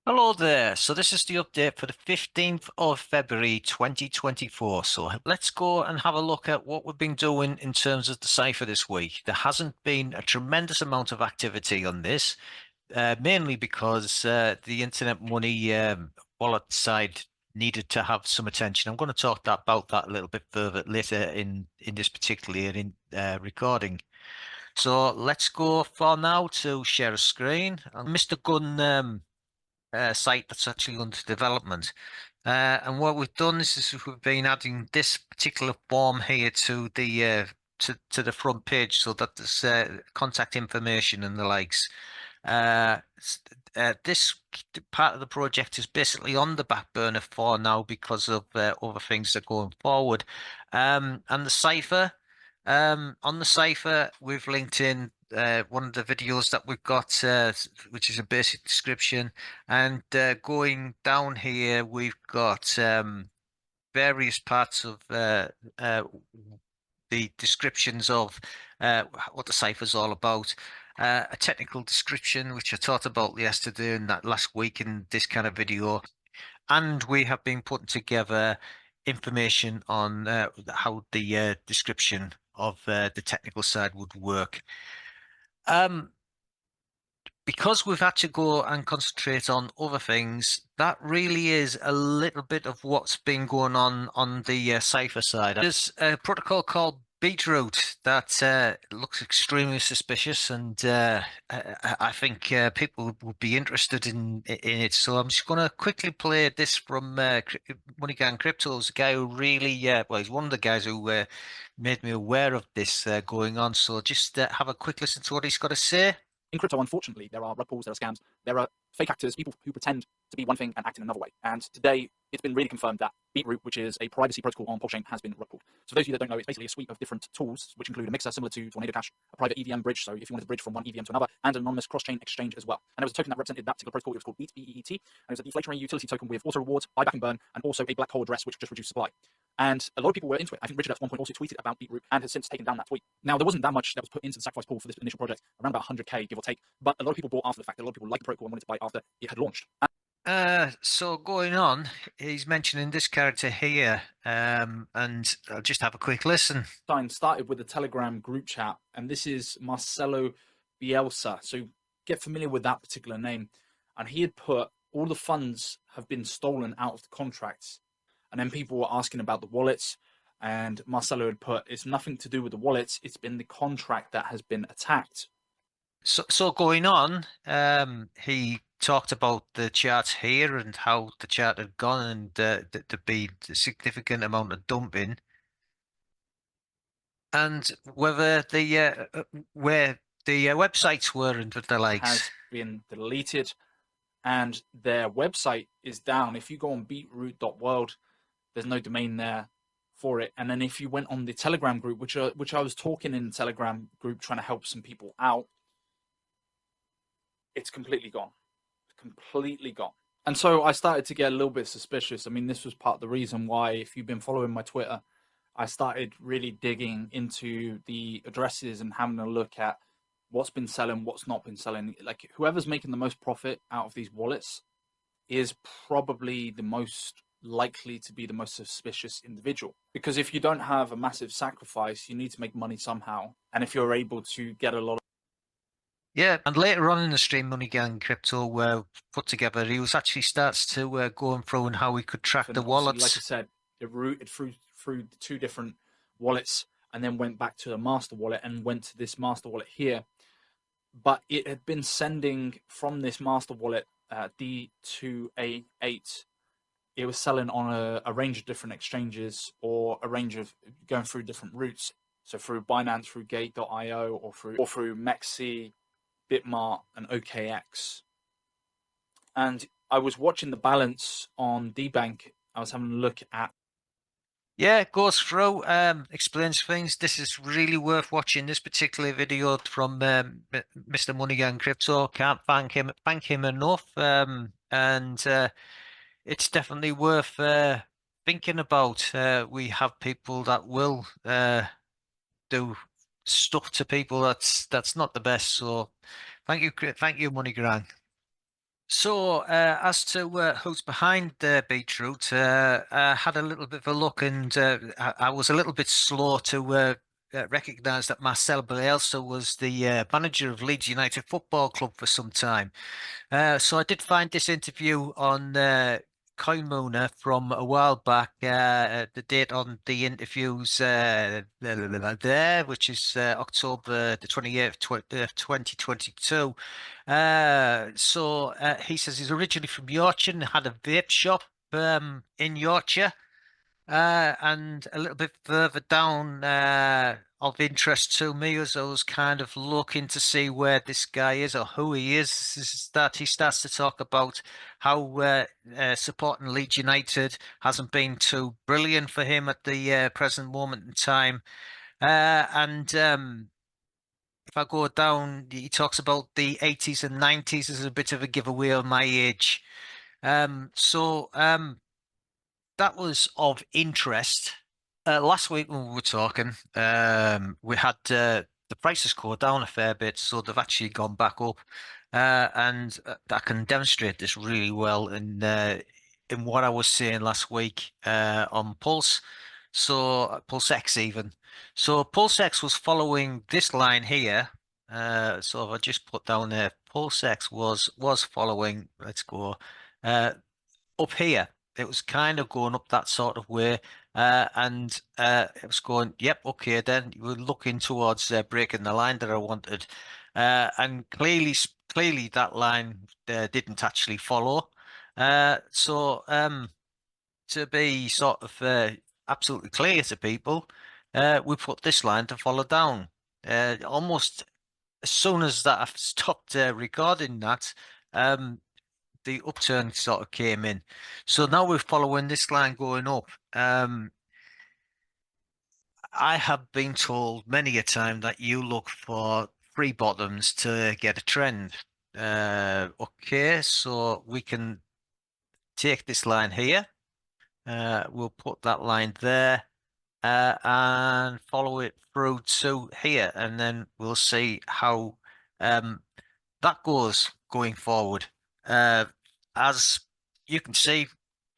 Hello there. So this is the update for the 15th of February 2024. So let's go and have a look at what we've been doing in terms of the cipher this week. There hasn't been a tremendous amount of activity on this, mainly because the internet money wallet side needed to have some attention. I'm going to talk about that a little bit further later in this particular recording. So let's go for now to share a screen. And Mr. Gunn site that's actually under development. And what we've done is we've been adding this particular form here to the the front page so that there's contact information and the likes. This part of the project is basically on the back burner for now because of other things that are going forward. And the cipher, on the cipher, we've linked in one of the videos that we've got, which is a basic description. And going down here, we've got various parts of the descriptions of what the cipher is all about. A technical description, which I talked about yesterday and that last week in this kind of video. And we have been putting together information on how the description of the technical side would work. Um, because we've had to go and concentrate on other things, that really is a little bit of what's been going on the cipher side. There's a protocol called BEETRoot that looks extremely suspicious, and I think people would be interested in it. So I'm just going to quickly play this from MoneyGang Crypto's a guy who really, well, he's one of the guys who made me aware of this going on. So just have a quick listen to what he's got to say. In crypto, unfortunately, there are rug pulls, there are scams, there are fake actors, people who pretend to be one thing and act in another way. And today, it's been really confirmed that BEETRoot, which is a privacy protocol on blockchain, has been rug pulled. So for those of you that don't know, it's basically a suite of different tools, which include a mixer similar to Tornado Cash, a private EVM bridge, so if you wanted to bridge from one EVM to another, and an anonymous cross-chain exchange as well. And there was a token that represented that particular protocol. It was called BEET, B-E-E-T, and it was a deflationary utility token with auto rewards, buyback and burn, and also a black hole address, which just reduced supply. And a lot of people were into it. I think Richard at one point also tweeted about BEETRoot and has since taken down that tweet. Now, there wasn't that much that was put into the sacrifice pool for this initial project, around about 100K, give or take. But a lot of people bought after the fact. A lot of people liked the protocol and wanted to buy it after it had launched. So going on, he's mentioning this character here, and I'll just have a quick listen. Started with the Telegram group chat, and this is Marcelo Bielsa. So get familiar with that particular name. And he had put all the funds have been stolen out of the contracts. And then people were asking about the wallets, and Marcelo had put it's nothing to do with the wallets, it's been the contract that has been attacked. So going on, he talked about the chart here and how the chart had gone and there'd be a significant amount of dumping, and whether the where the websites were and the likes. Has been deleted and their website is down. If you go on beetroot.world, there's no domain there for it. And then if you went on the Telegram group, which I was talking in the Telegram group trying to help some people out, it's completely gone. Completely gone. And so I started to get a little bit suspicious. I mean, this was part of the reason why, if you've been following my Twitter, I started really digging into the addresses and having a look at what's been selling, what's not been selling. Like, whoever's making the most profit out of these wallets is probably the most likely to be the most suspicious individual. Because if you don't have a massive sacrifice, you need to make money somehow. And if you're able to get a lot of Yeah, and later on in the stream, MoneyGang Crypto put together, he was actually starts to going through and how we could track the wallets. like I said, it routed through the two different wallets and then went back to the master wallet and went to this master wallet here. But it had been sending from this master wallet D2A8. It was selling on a range of different exchanges or a range of going through different routes. So through Binance, through Gate.io, or through Mexi, Bitmart, and OKX. And I was watching the balance on DBank. I was having a look at. Yeah, it goes through, explains things. This is really worth watching. This particular video from Mr. MoneyGang Crypto. Can't thank him enough. And it's definitely worth thinking about. We have people that will do stuff to people that's not the best. So thank you, MoneyGang. So, as to who's behind BEETRoot, I had a little bit of a look, and I was a little bit slow to recognise that Marcel Bielsa was the manager of Leeds United Football Club for some time. So I did find this interview on Coinmuna from a while back. The date on the interviews there, which is October the 28th, 2022. He says he's originally from Yorkshire and had a vape shop in Yorkshire. And a little bit further down, of interest to me as I was kind of looking to see where this guy is or who he is that he starts to talk about how supporting Leeds United hasn't been too brilliant for him at the present moment in time. And If I go down, he talks about the 80s and 90s as a bit of a giveaway on my age. That was of interest. Last week when we were talking, we had the prices go down a fair bit, so they've actually gone back up, and I can demonstrate this really well in what I was saying last week on Pulse. So Pulse X even. So Pulse X was following this line here. So if I just put down there, Pulse X was following. Let's go. Uh, Up here. It was kind of going up that sort of way, and it was going, yep, okay, then you were looking towards breaking the line that I wanted, and clearly that line didn't actually follow. To be sort of absolutely clear to people, we put this line to follow down. Almost as soon as that I've stopped recording that, the upturn sort of came in. So now we're following this line going up. I have been told many a time that you look for three bottoms to get a trend. Okay, so we can take this line here. We'll put that line there and follow it through to here, and then we'll see how um, that goes going forward. Uh, as you can see,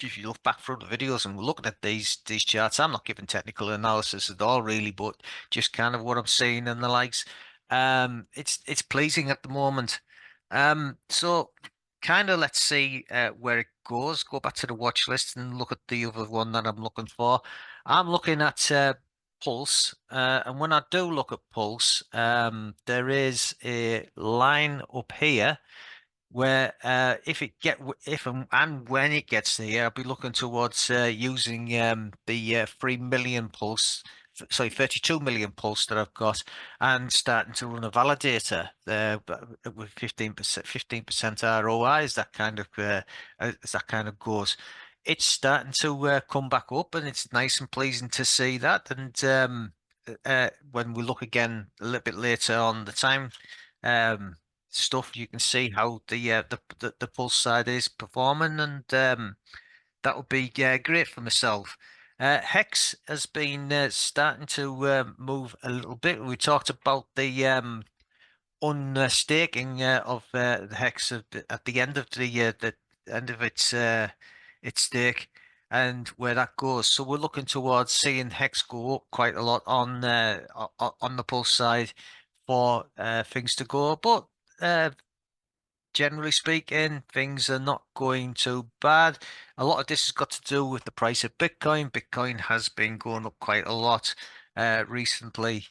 if you look back through the videos and we're looking at these charts, I'm not giving technical analysis at all, really, but just kind of what I'm seeing and the likes. It's pleasing at the moment. So kind of let's see where it goes. Go back to the watch list and look at the other one that I'm looking for. I'm looking at Pulse, and when I do look at Pulse, there is a line up here where if and when it gets there, I'll be looking towards using the 3 million pulse, sorry, 32 million pulse that I've got, and starting to run a validator there with 15% ROI as that kind of goes. It's starting to come back up, and it's nice and pleasing to see that. And when we look again a little bit later on the time. Um, Stuff, you can see how the pulse side is performing, and that would be great for myself. Hex has been starting to move a little bit. We talked about the unstaking of the Hex at the end of the end of its stake and where that goes. So we're looking towards seeing Hex go up quite a lot on the pulse side for things to go, but. Generally speaking, things are not going too bad. A lot of this has got to do with the price of Bitcoin. Bitcoin has been going up quite a lot recently.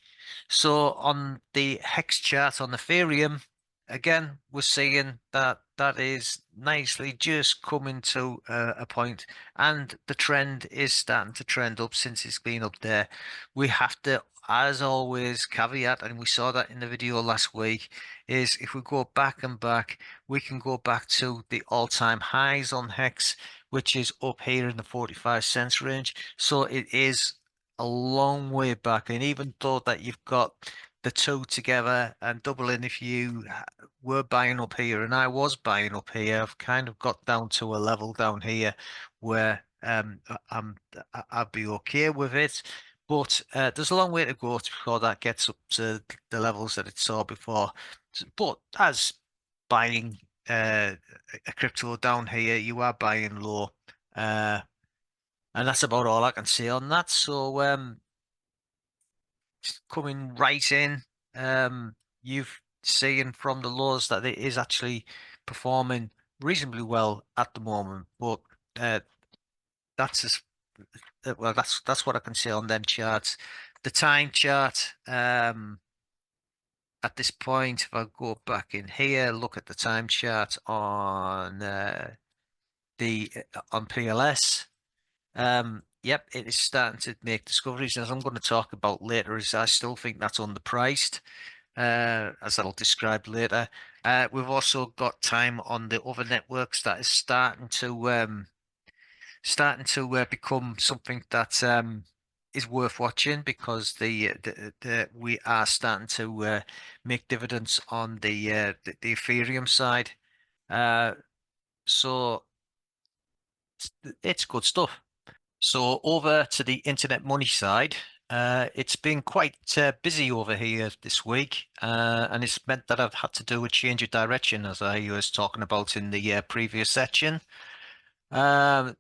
So on the Hex chart on Ethereum, again, we're seeing that that is nicely just coming to a point, and the trend is starting to trend up since it's been up there. We have to, as always, caveat, and we saw that in the video last week, is if we go back and back, we can go back to the all-time highs on Hex, which is up here in the 45 cents range. So it is a long way back. And even though that you've got the two together and doubling, if you were buying up here and I was buying up here, I've kind of got down to a level down here where I'd be okay with it. But there's a long way to go before that gets up to the levels that it saw before. But as buying a crypto down here, you are buying low. And that's about all I can say on that. So coming right in, you've seen from the lows that it is actually performing reasonably well at the moment, but uh, that's as well. That's what I can say on them charts. The time chart. At this point, if I go back in here, look at the time chart the on PLS. Yep, it is starting to make discoveries, as I'm going to talk about later. Is I still think that's underpriced, as I'll describe later. We've also got time on the other networks that is starting to become something that is worth watching because we are starting to make dividends on the Ethereum side. Uh, so it's good stuff. So over to the internet money side, it's been quite busy over here this week, and it's meant that I've had to do a change of direction, as I was talking about in the previous section. I'm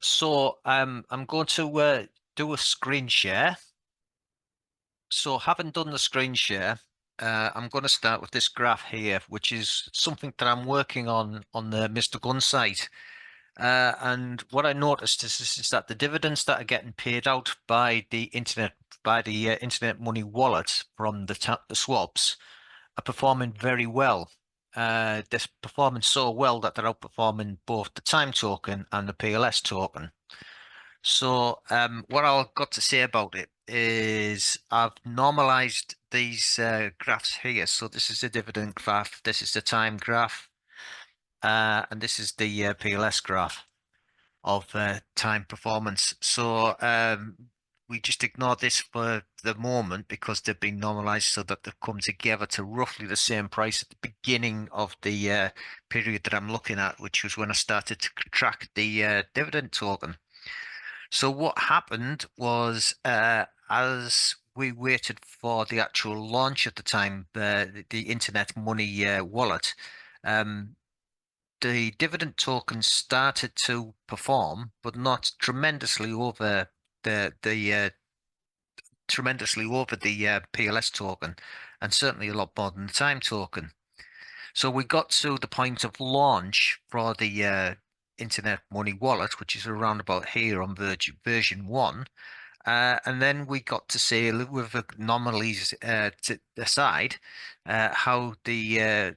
going to do a screen share. So having done the screen share, I'm going to start with this graph here, which is something that I'm working on the Mr. Gunn site. And what I noticed is that the dividends that are getting paid out by the internet money wallet from the swaps are performing very well. They're performing so well that they're outperforming both the time token and the PLS token. So what I've got to say about it is I've normalized these graphs here. So this is the dividend graph, this is the time graph, and this is the PLS graph of time performance. So we just ignore this for the moment because they've been normalized so that they've come together to roughly the same price at the beginning of the period that I'm looking at, which was when I started to track the dividend token. So what happened was as we waited for the actual launch at the time, the internet money wallet, um, the dividend token started to perform, but not the tremendously over the PLS token, and certainly a lot more than the time token. So we got to the point of launch for the Internet Money Wallet, which is around about here on version 1. And then we got to see, with anomalies to the side, how the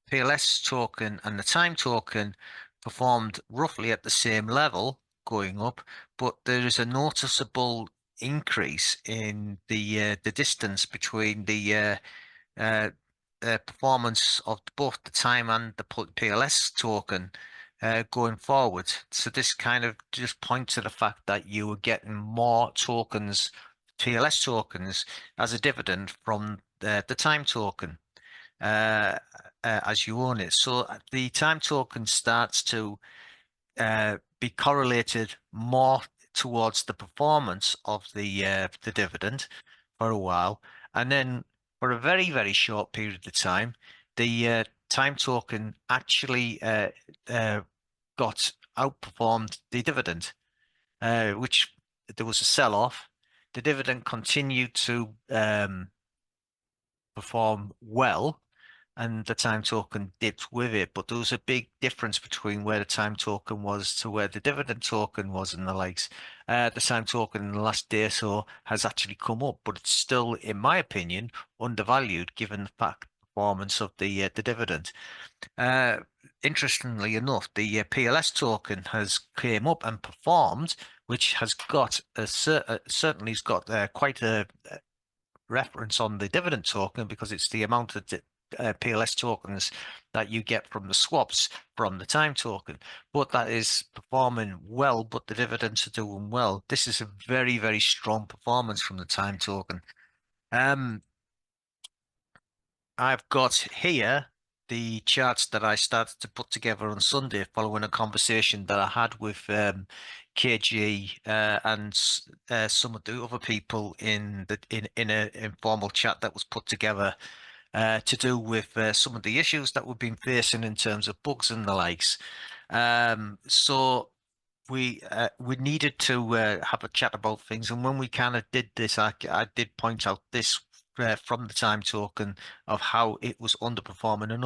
PLS token and the time token performed roughly at the same level going up, but there is a noticeable increase in the distance between the uh, performance of both the time and the PLS token going forward. So this kind of just points to the fact that you were getting more tokens, PLS tokens, as a dividend from the time token as you own it. So the time token starts to be correlated more towards the performance of the dividend for a while, and then for a very, very short period of time, the time token actually got outperformed the dividend, which there was a sell-off. The dividend continued to perform well, and the time token dipped with it. But there was a big difference between where the time token was to where the dividend token was and the likes. The time token in the last day or so has actually come up, but it's still, in my opinion, undervalued given the fact performance of the dividend. Uh, Interestingly enough, the PLS token has came up and performed, which has got certainly has got quite a reference on the dividend token because it's the amount of PLS tokens that you get from the swaps from the time token. But that is performing well, but the dividends are doing well. This is a very, very strong performance from the time token. I've got here the charts that I started to put together on Sunday following a conversation that I had with KG and some of the other people in an informal chat that was put together to do with some of the issues that we've been facing in terms of bugs and the likes. So we needed to have a chat about things, and when we kind of did this, I did point out this from the time token of how it was underperforming and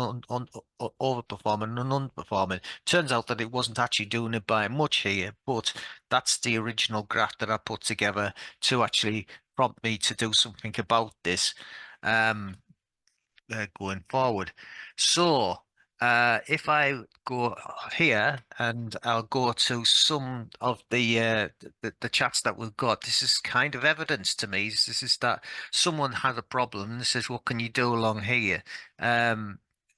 overperforming and underperforming. Turns out that it wasn't actually doing it by much here, but that's the original graph that I put together to actually prompt me to do something about this. Um, going forward. So if I go here and I'll go to some of the chats that we've got, this is kind of evidence to me. This is that someone had a problem and says, "What can you do along here?"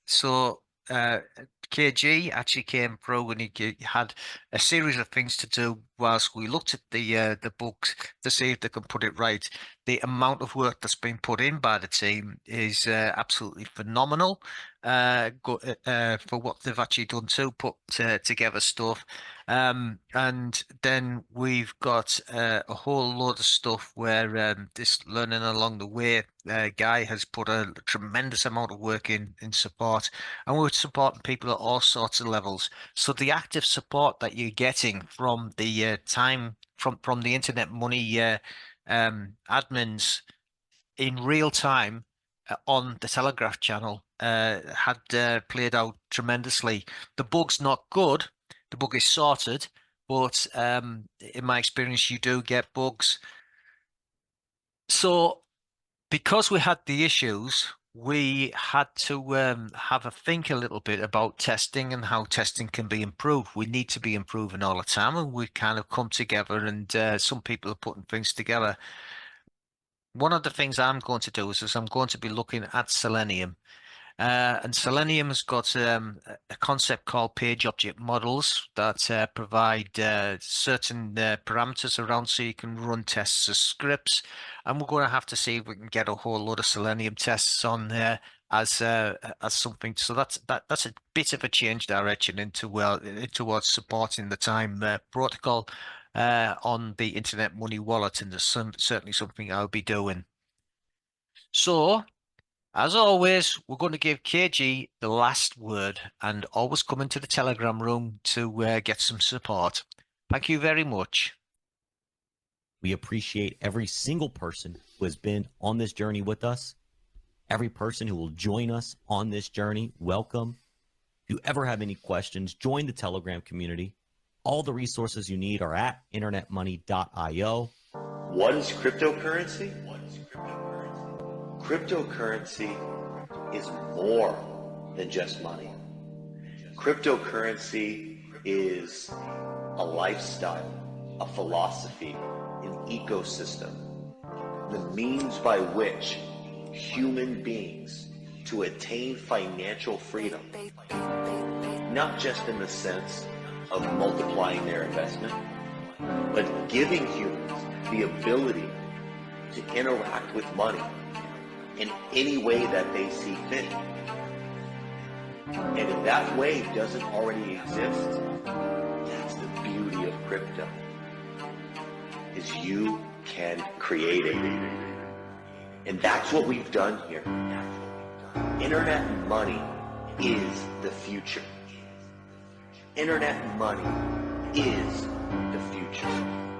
So KG actually came through and he had a series of things to do whilst we looked at the books to see if they can put it right. The amount of work that's been put in by the team is absolutely phenomenal for what they've actually done to put together stuff. And then we've got a whole load of stuff where this learning along the way guy has put a tremendous amount of work in support, and we're supporting people at all sorts of levels. So the active support that you're getting from the time from the Internet Money admins in real time on the Telegraph channel had played out tremendously. The bug's not good. The bug is sorted, but in my experience, you do get bugs. So because we had the issues, we had to have a think a little bit about testing and how testing can be improved. We need to be improving all the time, and we kind of come together, and some people are putting things together. One of the things I'm going to do is I'm going to be looking at Selenium. And Selenium has got a concept called page object models that provide certain parameters around so you can run tests as scripts. And we're going to have to see if we can get a whole load of Selenium tests on there as something. So that's a bit of a change direction towards supporting the time protocol on the Internet Money Wallet, and there's certainly something I'll be doing. So. As always, we're going to give KG the last word and always come into the Telegram room to get some support. Thank you very much. We appreciate every single person who has been on this journey with us. Every person who will join us on this journey, welcome. If you ever have any questions, join the Telegram community. All the resources you need are at internetmoney.io. What is cryptocurrency? Cryptocurrency is more than just money. Cryptocurrency is a lifestyle, a philosophy, an ecosystem, the means by which human beings to attain financial freedom, not just in the sense of multiplying their investment, but giving humans the ability to interact with money in any way that they see fit. And if that way doesn't already exist, that's the beauty of crypto, is you can create it. And that's what we've done here. Internet money is the future. Internet money is the future.